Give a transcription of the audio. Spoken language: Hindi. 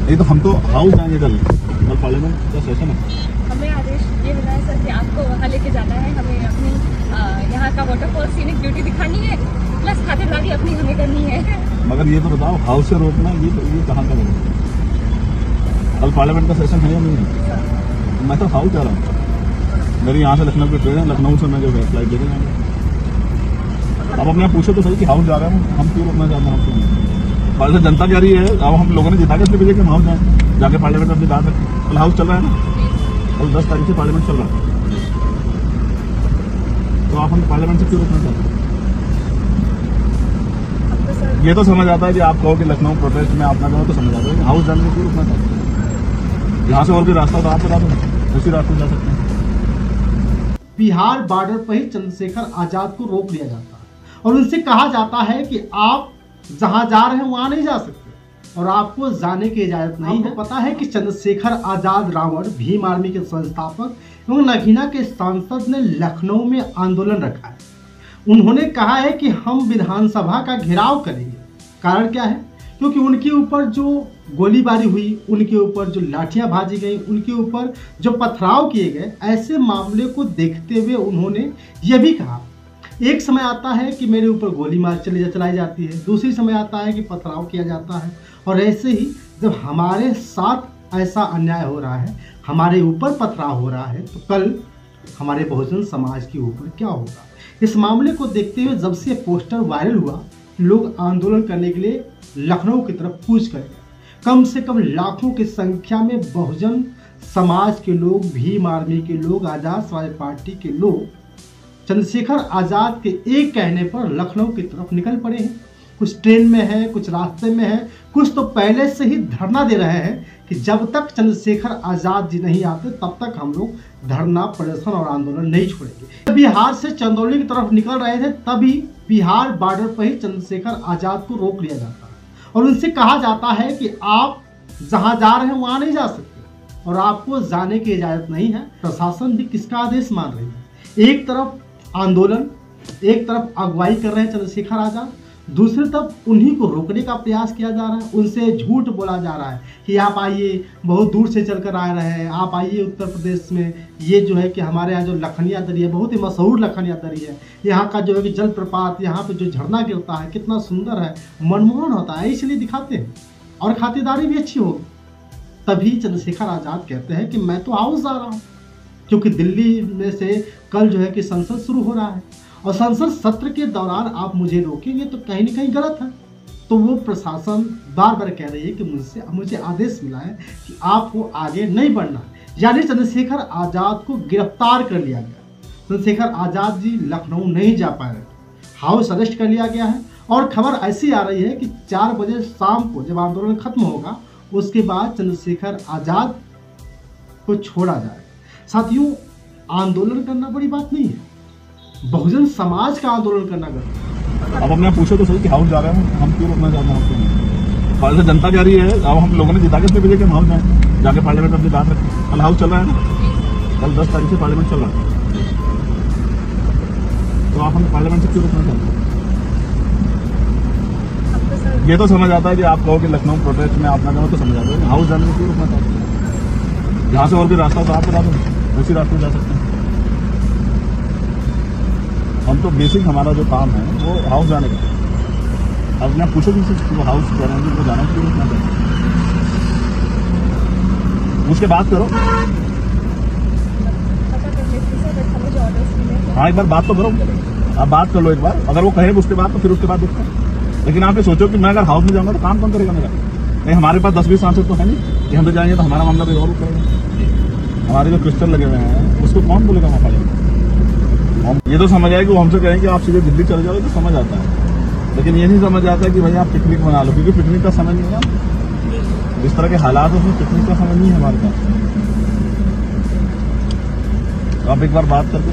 नहीं तो हम तो हाउस जाएंगे कल पार्लियामेंट का सेशन है। हमें आदेश ये मिला है सर कि आपको वहाँ लेके जाना है, हमें अपनी यहाँ का वाटरफॉल सीनिक ब्यूटी दिखानी है, प्लस खातिरदारी अपनी हमें करनी है। मगर ये तो बताओ, हाउस से रोकना ये कहाँ का है? कल पार्लियामेंट का सेशन है या नहीं है? मैं तो हाउस जा रहा हूँ, मेरी यहाँ से लखनऊ की ट्रेन है, लखनऊ से मैं जो है फ्लाइट लेके जाऊँगा। अब अपने आप पूछो तो सही कि हाउस जा रहे हैं हम, क्यों रोकना चाहते हैं आपको? पार्लियामेंट जनता कह रही है, अब हम लोगों ने जिता के इसलिए भेजे कि हम हाउस जाएँ, जाके पार्लियामेंट अपनी बात है। कल हाउस चल रहा है ना, कल 10 तारीख से पार्लियामेंट चल रहा है, तो आप हम पार्लियामेंट से क्यों रोकना चाहते हैं? ये तो समझ आता है कि आप कहो कि लखनऊ प्रोटेस्ट में आप ना कहो तो समझ आता है, हाउस जाने में क्यों रुकना चाहते हैं? यहाँ से और भी रास्ता तो आप बता दो, उसी रास्ते जा सकते हैं। बिहार बॉर्डर पर ही चंद्रशेखर आजाद को रोक लिया जाता है और उनसे कहा जाता है कि आप जहां जा रहे हैं वहां नहीं जा सकते और आपको जाने की इजाजत नहीं है। पता है कि चंद्रशेखर आजाद रावण भीम आर्मी के संस्थापक एवं नगीना के सांसद ने लखनऊ में आंदोलन रखा है। उन्होंने कहा है कि हम विधानसभा का घेराव करेंगे। कारण क्या है? क्योंकि उनके ऊपर जो गोलीबारी हुई, उनके ऊपर जो लाठियां भाजी गई, उनके ऊपर जो पथराव किए गए, ऐसे मामले को देखते हुए उन्होंने यह भी कहा, एक समय आता है कि मेरे ऊपर गोली मार चलाई जाती है, दूसरी समय आता है कि पथराव किया जाता है, और ऐसे ही जब हमारे साथ ऐसा अन्याय हो रहा है, हमारे ऊपर पथराव हो रहा है, तो कल हमारे बहुजन समाज के ऊपर क्या होगा? इस मामले को देखते हुए जब से पोस्टर वायरल हुआ, लोग आंदोलन करने के लिए लखनऊ की तरफ कूच कर गए। कम से कम लाखों की संख्या में बहुजन समाज के लोग, भीम आर्मी के लोग, आजाद समाज पार्टी के लोग चंद्रशेखर आजाद के एक कहने पर लखनऊ की तरफ निकल पड़े हैं। कुछ ट्रेन में है, कुछ रास्ते में है, कुछ तो पहले से ही धरना दे रहे हैं कि जब तक चंद्रशेखर आजाद जी नहीं आते तब तक हम लोग धरना, प्रदर्शन और आंदोलन नहीं छोड़ेंगे। बिहार से चंदौली की तरफ निकल रहे थे, तभी बिहार बॉर्डर पर ही चंद्रशेखर आजाद को रोक लिया जाता है और उनसे कहा जाता है कि आप जहां जा रहे हैं वहां नहीं जा सकते और आपको जाने की इजाजत नहीं है। प्रशासन भी किसका आदेश मान रही है? एक तरफ आंदोलन, एक तरफ अगुवाई कर रहे हैं चंद्रशेखर आजाद, दूसरी तरफ उन्हीं को रोकने का प्रयास किया जा रहा है। उनसे झूठ बोला जा रहा है कि आप आइए, बहुत दूर से चलकर आ रहे हैं, आप आइए उत्तर प्रदेश में, ये जो है कि हमारे यहाँ जो लखनिया दरी है, बहुत ही मशहूर लखनिया दरी है, यहाँ का जो है कि जलप्रपात, यहाँ पे जो झरना गिरता है कितना सुंदर है, मनमोहन होता है, इसलिए दिखाते हैं और खातिरदारी भी अच्छी होगी। तभी चंद्रशेखर आजाद कहते हैं कि मैं तो हाउस जा रहा हूँ, क्योंकि दिल्ली में से कल जो है कि संसद शुरू हो रहा है और संसद सत्र के दौरान आप मुझे रोकेंगे तो कहीं ना कहीं गलत है। तो वो प्रशासन बार बार कह रही है कि मुझे आदेश मिला है कि आपको आगे नहीं बढ़ना, यानी चंद्रशेखर आजाद को गिरफ्तार कर लिया गया। चंद्रशेखर आजाद जी लखनऊ नहीं जा पाए, हाउस अरेस्ट कर लिया गया है और खबर ऐसी आ रही है कि 4 बजे शाम को जब आंदोलन खत्म होगा, उसके बाद चंद्रशेखर आजाद को छोड़ा जाए। साथियों, आंदोलन करना बड़ी बात नहीं है, बहुजन समाज का आंदोलन करना गलत। अब अपने आप पूछो तो सही कि हाउस जा रहे हैं हम, क्यों रोकना चाहते हैं आपको? पार्लियामेंट जनता कह रही है, अब हम लोगों ने जिता के इसलिए भेजे कि हम हाउस जाएँ, जाके पार्लियामेंट अपनी बात रखें। कल हाउस चल रहा है ना, कल 10 तारीख से पार्लियामेंट चल रहा है, तो आप हम पार्लियामेंट से क्यों रोकना चाहते हैं? ये तो समझ आता है कि आप कहो कि लखनऊ प्रोटेस्ट में आप ना कहो तो समझ आता है, हाउस जाने में क्यों रोकना चाहते हैं? यहाँ से और भी रास्ता तो आप बता दो, उसी रास्ते जा सकते हैं। हम तो बेसिक हमारा जो काम है वो हाउस जाने का। अब मैं पूछो कि वो हाउस जाने को जाना क्यों रोकना चाहते हैं? उसके बात करो, हाँ एक बार बात तो करो, आप बात कर लो एक बार, अगर वो कहे उसके बाद तो फिर उसके बाद देखते हैं। लेकिन आप ये सोचो कि मैं अगर हाउस में जाऊंगा तो काम कौन करेगा मेरा? नहीं, हमारे पास 10-20 सांसद तो है नहीं कि हम तो जाएंगे तो हमारा मामला भी और करेगा। हमारे जो क्रिस्टल लगे हुए हैं उसको कौन बोलेगा वहाँ पालेगा? ये तो समझ आए कि वो हमसे कहें कि आप सीधे दिल्ली चले जाओ, तो समझ आता है। लेकिन ये नहीं समझ आता कि भाई आप पिकनिक मना लो, क्योंकि पिकनिक का समय नहीं है। जिस तरह के हालात है उसमें पिकनिक का समय नहीं है हमारे पास। तो आप एक बार बात करके